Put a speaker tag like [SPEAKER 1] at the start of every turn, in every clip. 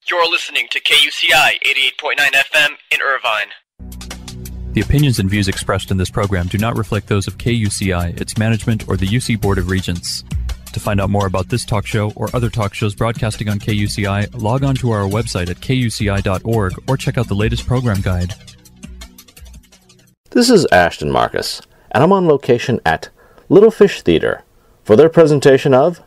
[SPEAKER 1] You're listening to KUCI 88.9 FM in Irvine.
[SPEAKER 2] The opinions and views expressed in this program do not reflect those of KUCI, its management, or the UC Board of Regents. To find out more about this talk show or other talk shows broadcasting on KUCI, log on to our website at kuci.org or check out the latest program guide.
[SPEAKER 3] This is Ashton Marcus, and I'm on location at Little Fish Theater for their presentation of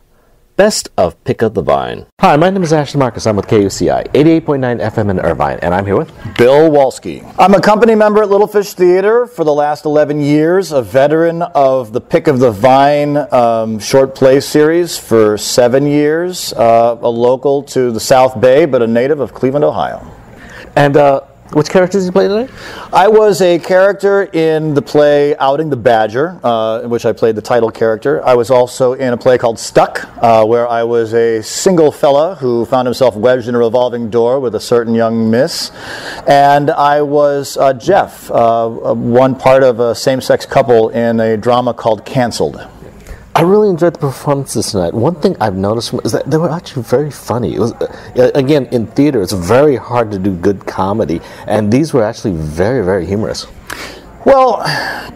[SPEAKER 3] Best of Pick of the Vine. Hi, my name is Ashton Marcus. I'm with KUCI, 88.9 FM in Irvine, and I'm here with
[SPEAKER 4] Bill Walsky. I'm a company member at Little Fish Theater for the last 11 years, a veteran of the Pick of the Vine short play series for 7 years, a local to the South Bay, but a native of Cleveland, Ohio.
[SPEAKER 3] And which characters did you play today?
[SPEAKER 4] I was a character in the play Outing the Badger, in which I played the title character. I was also in a play called Stuck, where I was a single fella who found himself wedged in a revolving door with a certain young miss. And I was Jeff, one part of a same-sex couple in a drama called Canceled.
[SPEAKER 3] I really enjoyed the performances tonight. One thing I've noticed is that they were actually very funny. It was, again, in theater, it's very hard to do good comedy, and these were actually very, very humorous.
[SPEAKER 4] Well,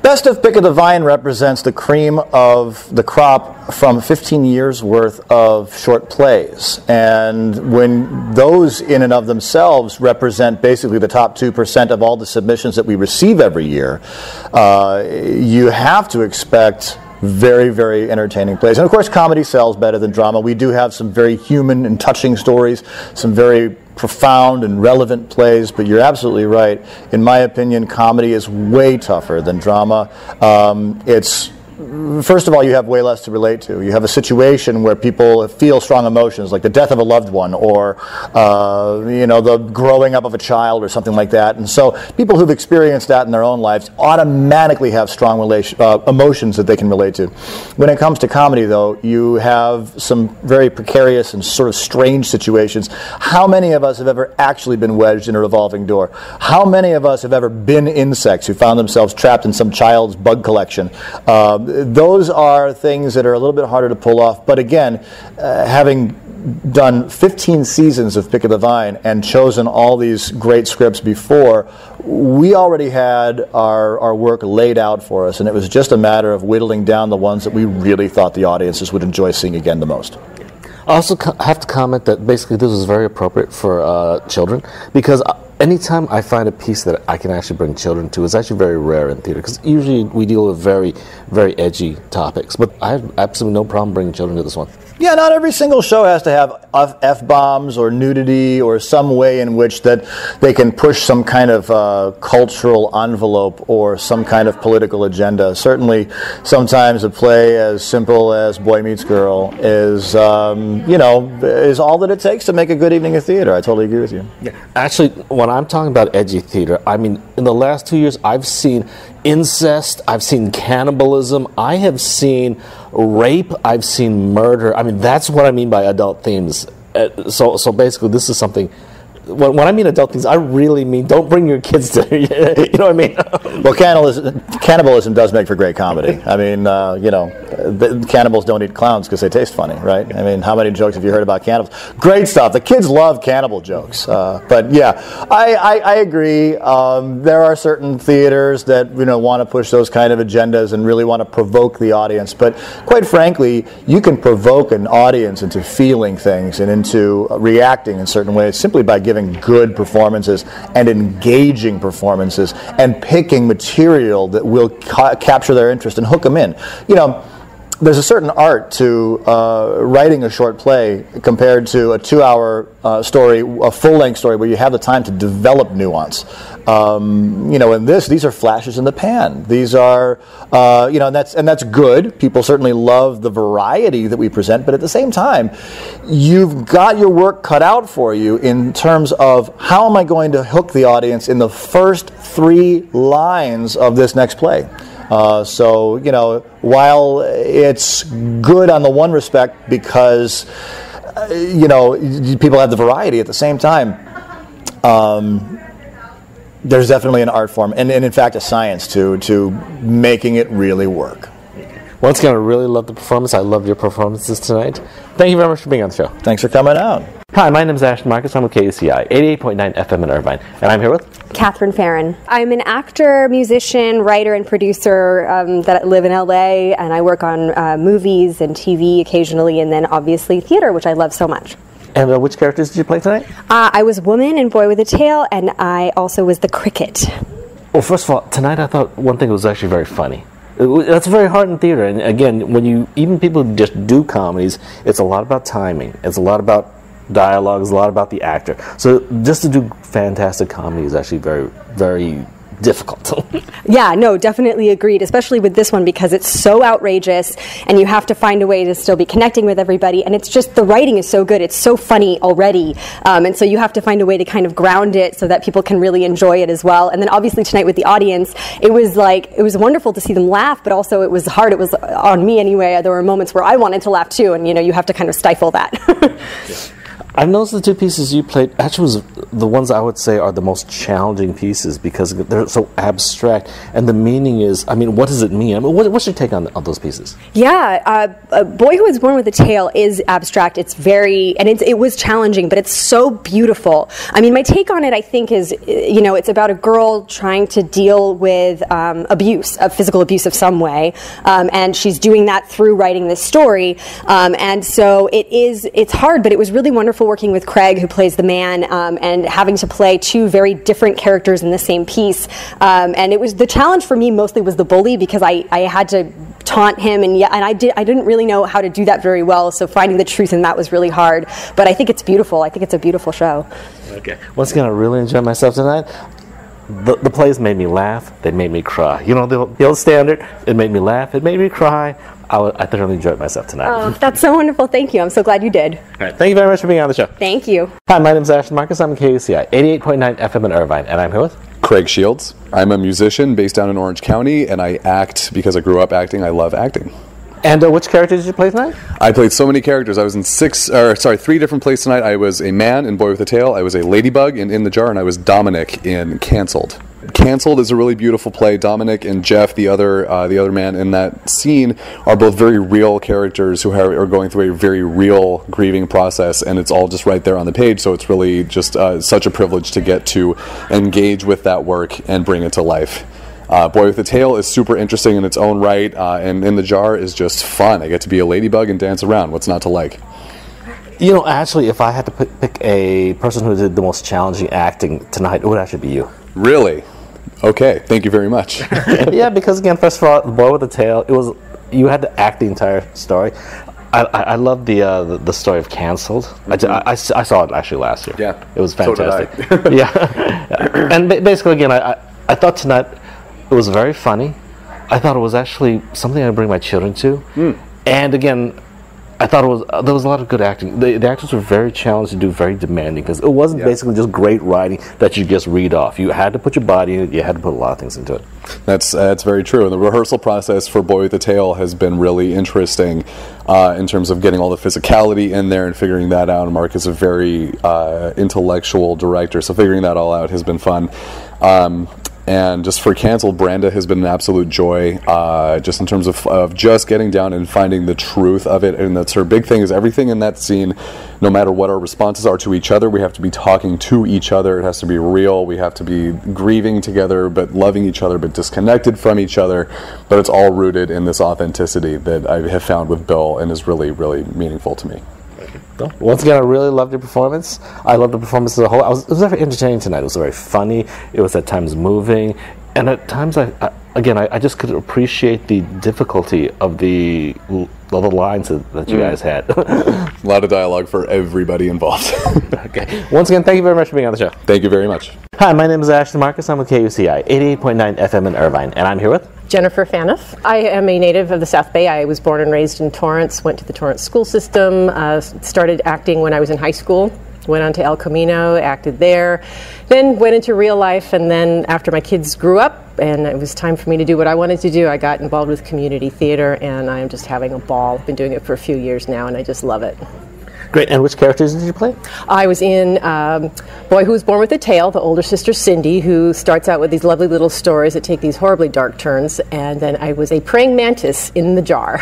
[SPEAKER 4] Best of Pick of the Vine represents the cream of the crop from 15 years worth of short plays. And when those in and of themselves represent basically the top 2% of all the submissions that we receive every year, you have to expect very, very entertaining plays. And of course, comedy sells better than drama. We do have some very human and touching stories, some very profound and relevant plays, but you're absolutely right. In my opinion, comedy is way tougher than drama. First of all, you have way less to relate to. You have a situation where people feel strong emotions, like the death of a loved one, or the growing up of a child, or something like that. And so, people who've experienced that in their own lives automatically have strong emotions that they can relate to. When it comes to comedy, though, you have some very precarious and sort of strange situations. How many of us have ever actually been wedged in a revolving door? How many of us have ever been insects who found themselves trapped in some child's bug collection? Those are things that are a little bit harder to pull off. But again, having done 15 seasons of Pick of the Vine and chosen all these great scripts before, we already had our work laid out for us, and it was just a matter of whittling down the ones that we really thought the audiences would enjoy seeing again the most.
[SPEAKER 3] I also have to comment that basically this was very appropriate for children, because anytime I find a piece that I can actually bring children to, it's actually very rare in theater, because usually we deal with very, very edgy topics. But I have absolutely no problem bringing children to this one.
[SPEAKER 4] Yeah, not every single show has to have F-bombs or nudity or some way in which that they can push some kind of cultural envelope or some kind of political agenda. Certainly, sometimes a play as simple as Boy Meets Girl is all that it takes to make a good evening of theater. I totally agree with you.
[SPEAKER 3] Yeah. Actually, when I'm talking about edgy theater, I mean, in the last 2 years, I've seen incest, I've seen cannibalism, I have seen rape, I've seen murder. I mean, that's what I mean by adult themes. So basically, this is something. When I mean adult themes, I really mean don't bring your kids to. You know what I mean?
[SPEAKER 4] Well, cannibalism does make for great comedy. I mean, the cannibals don't eat clowns because they taste funny, right? I mean, how many jokes have you heard about cannibals? Great stuff. The kids love cannibal jokes. But yeah, I agree. There are certain theaters that want to push those kind of agendas and really want to provoke the audience. But quite frankly, you can provoke an audience into feeling things and into reacting in certain ways simply by giving good performances and engaging performances and picking material that will capture their interest and hook them in. There's a certain art to writing a short play compared to a 2-hour story, a full-length story where you have the time to develop nuance. In these are flashes in the pan. These are, and that's good. People certainly love the variety that we present, but at the same time, you've got your work cut out for you in terms of how am I going to hook the audience in the first 3 lines of this next play. While it's good on the one respect because, people have the variety at the same time, there's definitely an art form and in fact a science to making it really work.
[SPEAKER 3] Once again, I really love the performance. I loved your performances tonight. Thank you very much for being on the show.
[SPEAKER 4] Thanks for coming out.
[SPEAKER 3] Hi, my name is Ashton Marcus. I'm with KUCI, 88.9 FM in Irvine. And I'm here with
[SPEAKER 5] Catherine Farron. I'm an actor, musician, writer, and producer that live in LA, and I work on movies and TV occasionally, and then obviously theater, which I love so much.
[SPEAKER 3] And which characters did you play tonight?
[SPEAKER 5] I was Woman in Boy with a Tail, and I also was the Cricket.
[SPEAKER 3] Well, first of all, tonight I thought one thing was actually very funny. That's very hard in theater, and again, even people who just do comedies, it's a lot about timing. It's a lot about dialogue. It's a lot about the actor. So just to do fantastic comedy is actually very, very difficult.
[SPEAKER 5] Yeah, no, definitely agreed, especially with this one because it's so outrageous and you have to find a way to still be connecting with everybody, and it's just, the writing is so good, it's so funny already, and so you have to find a way to kind of ground it so that people can really enjoy it as well. And then obviously tonight with the audience, it was wonderful to see them laugh, but also it was hard. It was on me anyway. There were moments where I wanted to laugh too, and you have to kind of stifle that.
[SPEAKER 3] I've noticed the two pieces you played actually was the ones I would say are the most challenging pieces because they're so abstract, and the meaning is, what does it mean? What's your take on those pieces?
[SPEAKER 5] Yeah, Boy Who Was Born with a Tail is abstract. It's very, and it was challenging, but it's so beautiful. My take on it, I think, is, it's about a girl trying to deal with abuse, physical abuse of some way, and she's doing that through writing this story, and so it's hard, but it was really wonderful working with Craig, who plays the man, and having to play two very different characters in the same piece. And it was, the challenge for me mostly was the bully, because I had to taunt him, and I didn't really know how to do that very well, so finding the truth in that was really hard. But I think it's beautiful. I think it's a beautiful show. Okay.
[SPEAKER 3] Once again, I really enjoyed myself tonight. The plays made me laugh. They made me cry. The old standard. It made me laugh. It made me cry. I thoroughly enjoyed myself tonight.
[SPEAKER 5] Oh, that's so wonderful. Thank you. I'm so glad you did.
[SPEAKER 3] All right. Thank you very much for being on the show.
[SPEAKER 5] Thank you.
[SPEAKER 3] Hi, my name is Ashton Marcus. I'm at KUCI, 88.9 FM in Irvine, and I'm here with
[SPEAKER 6] Craig Shields. I'm a musician based down in Orange County, and I act because I grew up acting. I love acting.
[SPEAKER 3] And which character did you play tonight?
[SPEAKER 6] I played so many characters. I was in three different plays tonight. I was a man in Boy with a Tail. I was a ladybug in the Jar, and I was Dominic in Cancelled. Cancelled is a really beautiful play. Dominic and Jeff, the other man in that scene, are both very real characters who are going through a very real grieving process, and it's all just right there on the page. So it's really just such a privilege to get to engage with that work and bring it to life. Boy with a Tail is super interesting in its own right, and In the Jar is just fun. I get to be a ladybug and dance around. What's not to like?
[SPEAKER 3] Actually, if I had to pick a person who did the most challenging acting tonight, it would actually be you.
[SPEAKER 6] Really? Okay, thank you very much.
[SPEAKER 3] Yeah, because again, first of all, The Boy with a Tail, you had to act the entire story. I love the story of Cancelled. I saw it actually last year.
[SPEAKER 6] Yeah,
[SPEAKER 3] it was fantastic.
[SPEAKER 6] So did I.
[SPEAKER 3] Yeah, and basically again, I thought tonight it was very funny. I thought it was actually something I bring my children to, and again, I thought there was a lot of good acting. The actors were very challenged to do, very demanding, because it wasn't basically just great writing that you just read off. You had to put your body in it. You had to put a lot of things into it.
[SPEAKER 6] That's very true. And the rehearsal process for Boy with a Tail has been really interesting in terms of getting all the physicality in there and figuring that out. And Mark is a very intellectual director, so figuring that all out has been fun. And just for Cancelled, Branda has been an absolute joy, just in terms of just getting down and finding the truth of it. And that's her big thing, is everything in that scene, no matter what our responses are to each other, we have to be talking to each other. It has to be real. We have to be grieving together, but loving each other, but disconnected from each other. But it's all rooted in this authenticity that I have found with Bill and is really, really meaningful to me.
[SPEAKER 3] Once again, I really loved your performance. I loved the performance as a whole. It was very entertaining tonight. It was very funny. It was at times moving. And at times, I just could appreciate the difficulty of the lines that you guys had.
[SPEAKER 6] A lot of dialogue for everybody involved.
[SPEAKER 3] Okay. Once again, thank you very much for being on the show.
[SPEAKER 6] Thank you very much.
[SPEAKER 3] Hi, my name is Ashton Marcus. I'm with KUCI, 88.9 FM in Irvine. And I'm here with
[SPEAKER 7] Jennifer Faniff. I am a native of the South Bay. I was born and raised in Torrance, went to the Torrance school system, started acting when I was in high school, went on to El Camino, acted there, then went into real life, and then after my kids grew up and it was time for me to do what I wanted to do, I got involved with community theater, and I am just having a ball. I've been doing it for a few years now, and I just love it.
[SPEAKER 3] Great. And which characters did you play?
[SPEAKER 7] I was in Boy Who Was Born with a Tail, the older sister Cindy, who starts out with these lovely little stories that take these horribly dark turns, and then I was a praying mantis in the jar.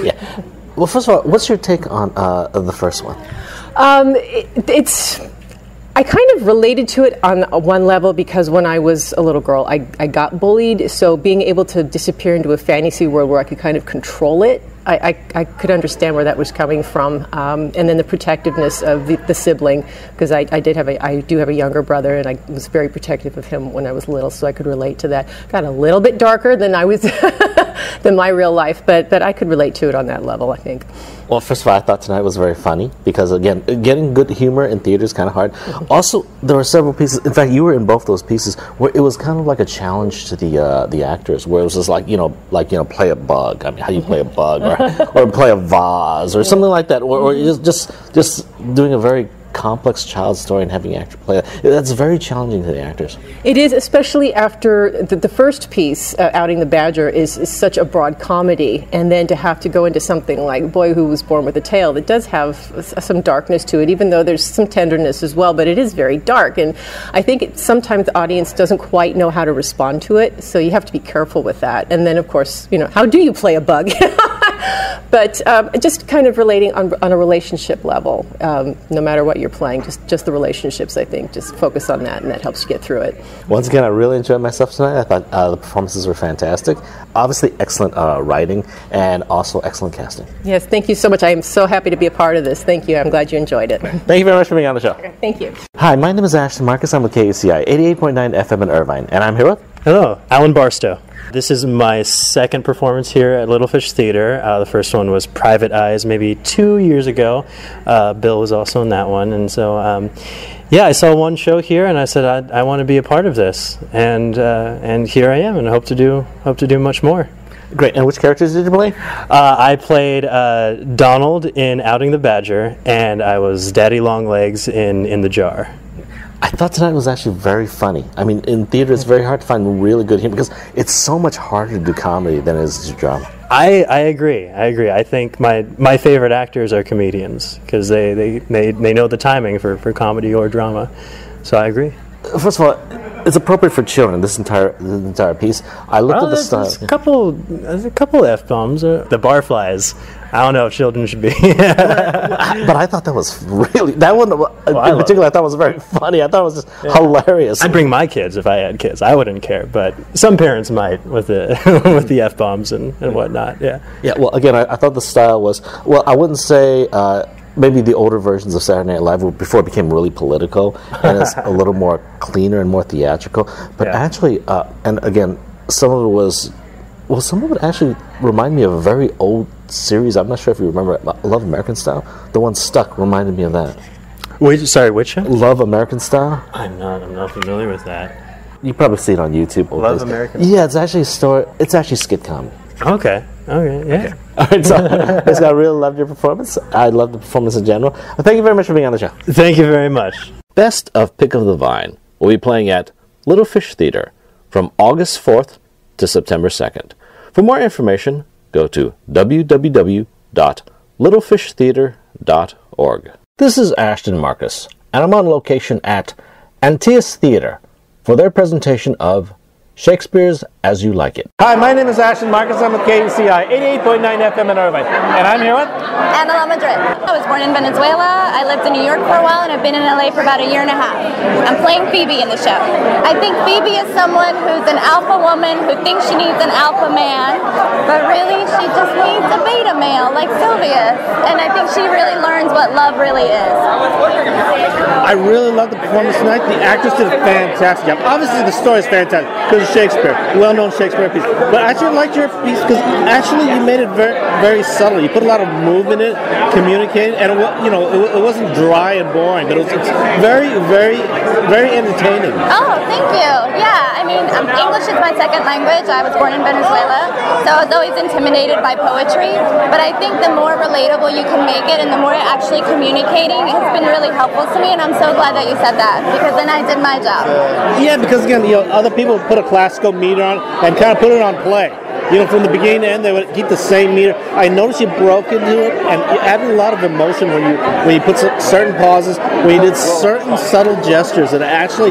[SPEAKER 3] Yeah. Well, first of all, what's your take on the first one?
[SPEAKER 7] I kind of related to it on one level because when I was a little girl, I got bullied. So being able to disappear into a fantasy world where I could kind of control it, I could understand where that was coming from. And then the protectiveness of the sibling, because I do have a younger brother, and I was very protective of him when I was little, so I could relate to that. Got a little bit darker than I was than my real life, but I could relate to it on that level, I think.
[SPEAKER 3] Well, first of all, I thought tonight was very funny because, again, getting good humor in theater is kind of hard. Also, there were several pieces. In fact, you were in both those pieces where it was kind of like a challenge to the actors, where it was just like play a bug. I mean, how do you play a bug, or play a vase, or something like that, or just doing a very complex child story and having actor play it. That's very challenging to the actors.
[SPEAKER 7] It is, especially after the first piece, Outing the Badger, is such a broad comedy, and then to have to go into something like Boy Who Was Born with a Tail that does have some darkness to it, even though there's some tenderness as well, but it is very dark, and I think sometimes the audience doesn't quite know how to respond to it, so you have to be careful with that. And then, of course, how do you play a bug? But just kind of relating on a relationship level, no matter what you're playing, just the relationships, I think. Just focus on that, and that helps you get through it.
[SPEAKER 3] Once again, I really enjoyed myself tonight. I thought the performances were fantastic. Obviously, excellent writing, and also excellent casting.
[SPEAKER 7] Yes, thank you so much. I am so happy to be a part of this. Thank you. I'm glad you enjoyed it.
[SPEAKER 3] Thank you very much for being on the show.
[SPEAKER 7] Okay, thank you.
[SPEAKER 3] Hi, my name is Ashton Marcus. I'm with KUCI 88.9 FM in Irvine, and I'm here with...
[SPEAKER 8] Hello, Alan Barstow. This is my second performance here at Little Fish Theater. The first one was Private Eyes maybe 2 years ago. Bill was also in that one. And so, I saw one show here and I said, I want to be a part of this. And here I am, and I hope to do much more.
[SPEAKER 3] Great. And which characters did you play?
[SPEAKER 8] I played Donald in Outing the Badger, and I was Daddy Longlegs in The Jar.
[SPEAKER 3] I thought tonight was actually very funny. I mean, in theater, it's very hard to find really good humor because it's so much harder to do comedy than it is to do drama.
[SPEAKER 8] I agree. I think my favorite actors are comedians because they know the timing for comedy or drama. So I agree.
[SPEAKER 3] First of all, it's appropriate for children. This entire piece. I looked at the style.
[SPEAKER 8] There's a couple F-bombs. The barflies. I don't know if children should be.
[SPEAKER 3] But I thought that was really, that one in particular, I thought was very funny. I thought it was just hilarious.
[SPEAKER 8] I'd bring my kids if I had kids. I wouldn't care, but some parents might with the with the F-bombs and whatnot. Yeah.
[SPEAKER 3] Yeah. Well, again, I thought the style was, well, I wouldn't say. Maybe the older versions of Saturday Night Live before it became really political and it's a little more cleaner and more theatrical. But actually, and again, some of it actually reminded me of a very old series. I'm not sure if you remember Love American Style. The one Stuck reminded me of that.
[SPEAKER 8] Which show?
[SPEAKER 3] Love American Style.
[SPEAKER 8] I'm not familiar with that.
[SPEAKER 3] You probably see it on YouTube.
[SPEAKER 8] Love American.
[SPEAKER 3] Yeah, it's actually a story. It's actually skit comedy.
[SPEAKER 8] Okay, yeah.
[SPEAKER 3] Okay. All right, so I really loved your performance. I loved the performance in general. Thank you very much for being on the show.
[SPEAKER 8] Thank you very much.
[SPEAKER 3] Best of Pick of the Vine will be playing at Little Fish Theater from August 4th to September 2nd. For more information, go to www.littlefishtheater.org. This is Ashton Marcus, and I'm on location at Antaeus Theater for their presentation of Shakespeare's As You Like It. Hi, my name is Ashton Marcus. I'm with KUCI 88.9 FM in Irvine. And I'm here with
[SPEAKER 9] Angela Madrid. I was born in Venezuela. I lived in New York for a while, and I've been in LA for about a year and a half. I'm playing Phoebe in the show. I think Phoebe is someone who's an alpha woman who thinks she needs an alpha man, but really she just needs a beta male like Sylvia. And I think she really learns what love really is.
[SPEAKER 10] I really love the performance tonight. The actress did a fantastic job. Obviously, the story is fantastic because of Shakespeare, well-known Shakespeare piece. But I actually liked your piece because actually you made it very, very subtle. You put a lot of movement in it, communicated, and it wasn't dry and boring, but it's very, very, very entertaining.
[SPEAKER 9] Oh, thank you. Yeah, I mean, English is my second language. I was born in Venezuela, so I was always intimidated by poetry. But I think the more relatable you can make it, and the more you're actually communicating, it has been really helpful to me. And I'm so glad that you said that, because then I did my job.
[SPEAKER 10] Yeah, because again, other people put a classical meter on and kind of put it on play. From the beginning to end, they would keep the same meter. I noticed you broke into it, and you added a lot of emotion when you put certain pauses, when you did certain subtle gestures that actually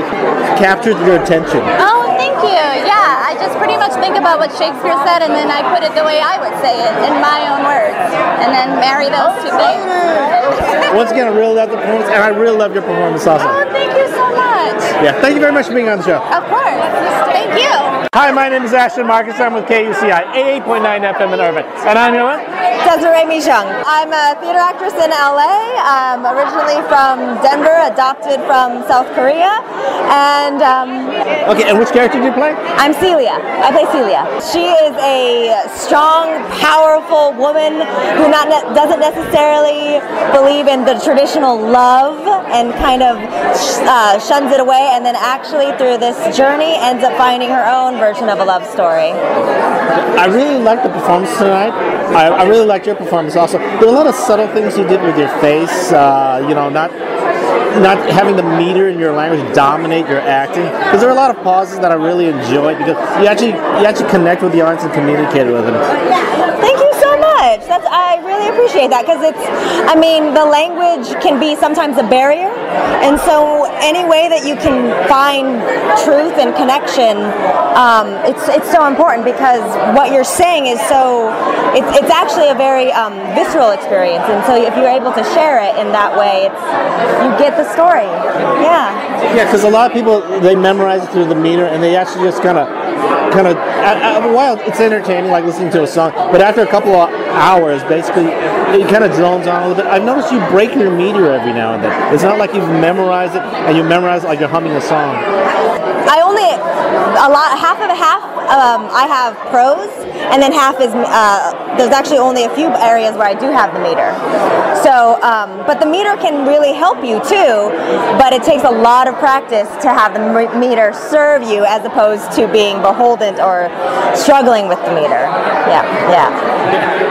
[SPEAKER 10] captured your attention.
[SPEAKER 9] Oh, thank you. Yeah, I just pretty much think about what Shakespeare said, and then I put it the way I would say it in my own words, and then marry those two things.
[SPEAKER 10] Once again, I really love the performance, and I really love your performance also.
[SPEAKER 9] Oh, thank you so much.
[SPEAKER 10] Yeah, thank you very much for being on the show.
[SPEAKER 9] Of course. Thank you.
[SPEAKER 10] Hi, my name is Ashton Marcus. I'm with KUCI, 88.9 FM in Irvine. And I'm your
[SPEAKER 11] Desiree Mijung. I'm a theater actress in LA. I'm originally from Denver, adopted from South Korea. And
[SPEAKER 10] okay, and which character do you play?
[SPEAKER 11] I'm Celia. I play Celia. She is a strong, powerful woman who doesn't necessarily believe in the traditional love and kind of shuns it away, and then actually through this journey ends up finding her own version of a love story.
[SPEAKER 10] I really liked the performance tonight. I really liked your performance also. There were a lot of subtle things you did with your face, not having the meter in your language dominate your acting. Because there were a lot of pauses that I really enjoyed, because you actually connect with the audience and communicate with them.
[SPEAKER 11] Thank you so much. I really appreciate that, because the language can be sometimes a barrier, and so any way that you can find truth and connection, it's so important, because what you're saying is it's actually a very visceral experience, and so if you're able to share it in that way, you get the story. Yeah,
[SPEAKER 10] because a lot of people, they memorize it through the meter, and they actually just kind of while it's entertaining, like listening to a song, but after a couple of hours, basically, it kind of drones on a little bit. I've noticed you break your meter every now and then. It's not like you've memorized it, and you memorize it like you're humming a song.
[SPEAKER 11] Half of a half, I have prose, and then half is, there's actually only a few areas where I do have the meter. So, but the meter can really help you too, but it takes a lot of practice to have the meter serve you, as opposed to being beholden or struggling with the meter. Yeah.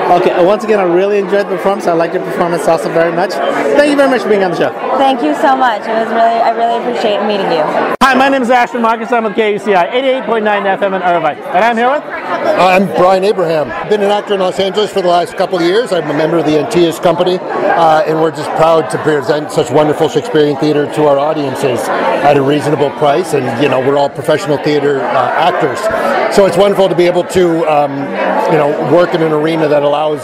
[SPEAKER 10] Okay, once again, I really enjoyed the performance. I liked your performance also very much. Thank you very much for being on the show.
[SPEAKER 11] Thank you so much. I really appreciate meeting you.
[SPEAKER 10] Hi, my name is Ashton Marcus. I'm with KUCI, 88.9 FM in Irvine. And I'm here with?
[SPEAKER 12] I'm Brian Abraham. I've been an actor in Los Angeles for the last couple of years. I'm a member of the Antilles Company, and we're just proud to present such wonderful Shakespearean theater to our audiences at a reasonable price. And, we're all professional theater actors. So it's wonderful to be able to, work in an arena that allows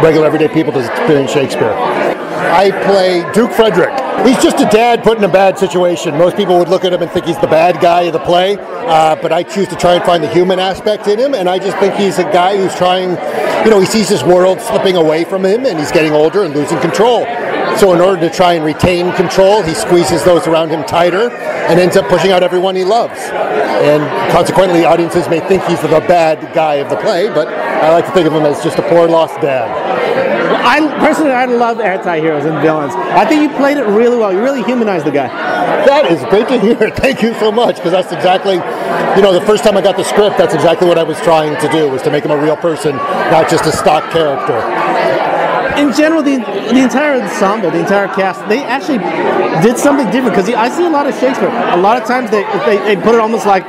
[SPEAKER 12] regular everyday people to experience Shakespeare. I play Duke Frederick. He's just a dad put in a bad situation. Most people would look at him and think he's the bad guy of the play, but I choose to try and find the human aspect in him, and I just think he's a guy who's trying, he sees his world slipping away from him, and he's getting older and losing control. So in order to try and retain control, he squeezes those around him tighter and ends up pushing out everyone he loves. And consequently, audiences may think he's the bad guy of the play, but I like to think of him as just a poor lost dad.
[SPEAKER 10] I love anti-heroes and villains. I think you played it really well. You really humanized the guy.
[SPEAKER 12] That is great to hear. Thank you so much, because that's exactly, the first time I got the script, that's exactly what I was trying to do, was to make him a real person, not just a stock character.
[SPEAKER 10] In general, the entire ensemble, the entire cast, they actually did something different, because I see a lot of Shakespeare. A lot of times they put it almost like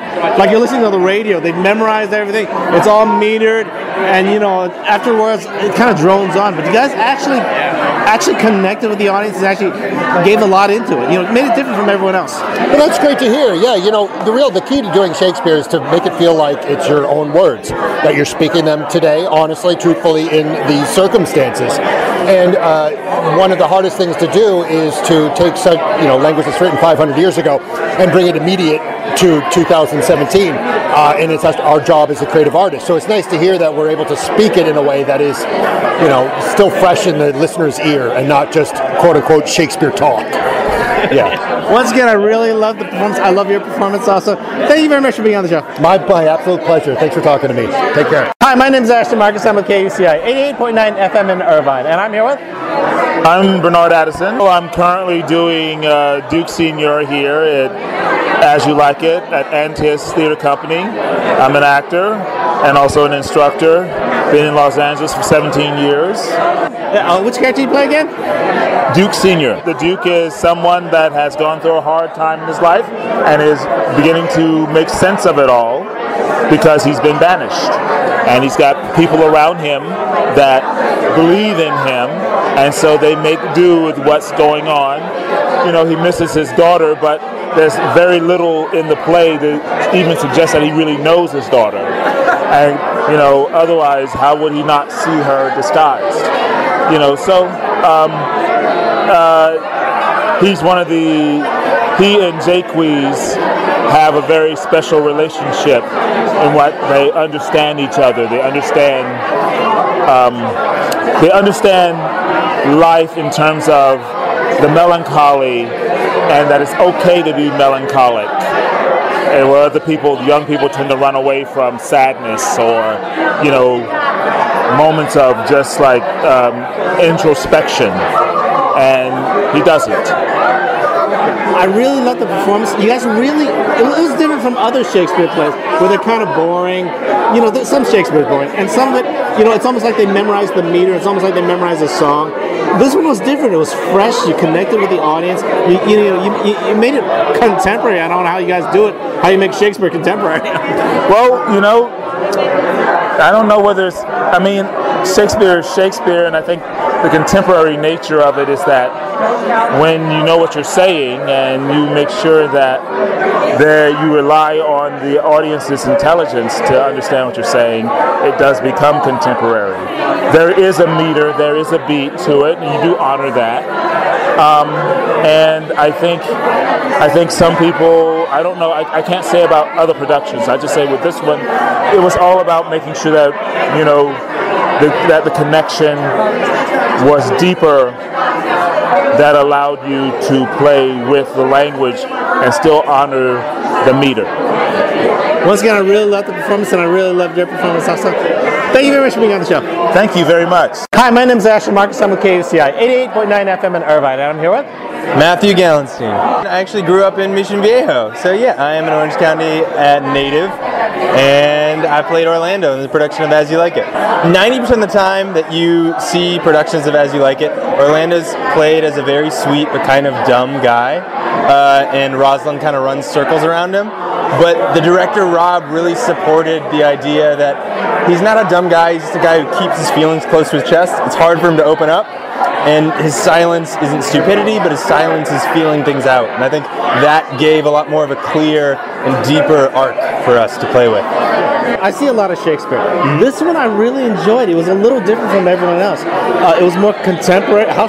[SPEAKER 10] you're listening to the radio. They memorized everything. It's all metered, and afterwards it kind of drones on. But you guys actually connected with the audience and actually gave a lot into it. It made it different from everyone else.
[SPEAKER 12] Well, that's great to hear. Yeah, the key to doing Shakespeare is to make it feel like it's your own words, that you're speaking them today, honestly, truthfully, in these circumstances. And one of the hardest things to do is to take such, language that's written 500 years ago and bring it immediate to 2017. And it's our job as a creative artist. So it's nice to hear that we're able to speak it in a way that is, still fresh in the listener's ear and not just quote unquote Shakespeare talk. Yeah.
[SPEAKER 10] Once again, I really love the performance. I love your performance also. Thank you very much for being on the show.
[SPEAKER 12] My absolute pleasure. Thanks for talking to me. Take care.
[SPEAKER 10] Hi, my name is Ashton Marcus. I'm with KUCI, 88.9 FM in Irvine. And I'm here with?
[SPEAKER 13] I'm Bernard Addison. I'm currently doing Duke Senior here at As You Like It at Antilles Theater Company. I'm an actor and also an instructor. Been in Los Angeles for 17 years.
[SPEAKER 10] Which character you play again?
[SPEAKER 13] Duke Sr. The Duke is someone that has gone through a hard time in his life and is beginning to make sense of it all because he's been banished. And he's got people around him that believe in him, and so they make do with what's going on. You know, he misses his daughter, but there's very little in the play to even suggest that he really knows his daughter. And, you know, otherwise, how would he not see her disguised? You know, so he's one of the, he and Jaques have a very special relationship in what they understand each other. They understand life in terms of the melancholy, and that it's okay to be melancholic. And where other people, young people, tend to run away from sadness or, you know, moments of just like introspection, and he doesn't.
[SPEAKER 10] I really love the performance. You guys really, it was different from other Shakespeare plays where they're kind of boring. You know, some Shakespeare is boring, and some of it, you know, it's almost like they memorized the meter. It's almost like they memorized a song. This one was different. It was fresh. You connected with the audience. You made it contemporary. I don't know how you guys do it. How you make Shakespeare contemporary?
[SPEAKER 13] Well, you know, I don't know whether it's, I mean, Shakespeare is Shakespeare, and I think the contemporary nature of it is that when you know what you're saying and you make sure that you rely on the audience's intelligence to understand what you're saying, it does become contemporary. There is a meter, there is a beat to it, and you do honor that. And I think some people, I don't know, I can't say about other productions. I just say with this one, it was all about making sure that, you know, that the connection was deeper, that allowed you to play with the language and still honor the meter.
[SPEAKER 10] Once again, I really loved the performance, and I really loved your performance also. Thank you very much for being on the show.
[SPEAKER 13] Thank you very much.
[SPEAKER 10] Hi, my name is Ashley Marcus. I'm with KUCI 88.9 FM in Irvine, and I'm here with
[SPEAKER 14] Matthew Gallenstein. I actually grew up in Mission Viejo, so yeah, I am an Orange County native, and I played Orlando in the production of As You Like It. 90% of the time that you see productions of As You Like It, Orlando's played as a very sweet but kind of dumb guy, and Rosalind kind of runs circles around him. But the director, Rob, really supported the idea that he's not a dumb guy, he's just a guy who keeps his feelings close to his chest. It's hard for him to open up, and his silence isn't stupidity, but his silence is feeling things out. And I think that gave a lot more of a clear and deeper arc for us to play with.
[SPEAKER 10] I see a lot of Shakespeare. This one I really enjoyed. It was a little different from everyone else. It was more contemporary. How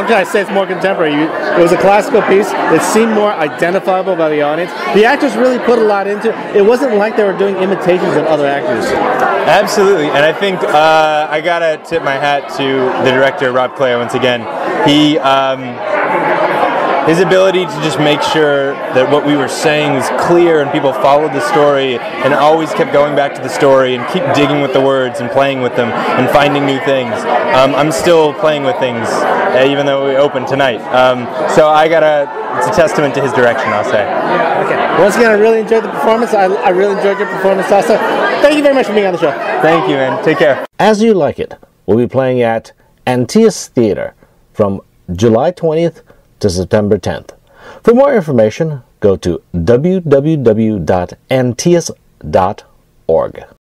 [SPEAKER 10] can I say it's more contemporary? It was a classical piece. It seemed more identifiable by the audience. The actors really put a lot into it. It wasn't like they were doing imitations of other actors.
[SPEAKER 14] Absolutely, and I think I gotta tip my hat to the director, Rob Clay, once again. He, his ability to just make sure that what we were saying was clear and people followed the story and always kept going back to the story and keep digging with the words and playing with them and finding new things. I'm still playing with things, even though we opened tonight. So it's a testament to his direction, I'll say.
[SPEAKER 10] Okay. Once again, I really enjoyed the performance. I really enjoyed your performance also. Thank you very much for being on the show.
[SPEAKER 14] Thank you, man. Take care.
[SPEAKER 3] As You Like It will be playing at Antaeus Theater from July 20th to September 10th. For more information, go to www.antaeus.org.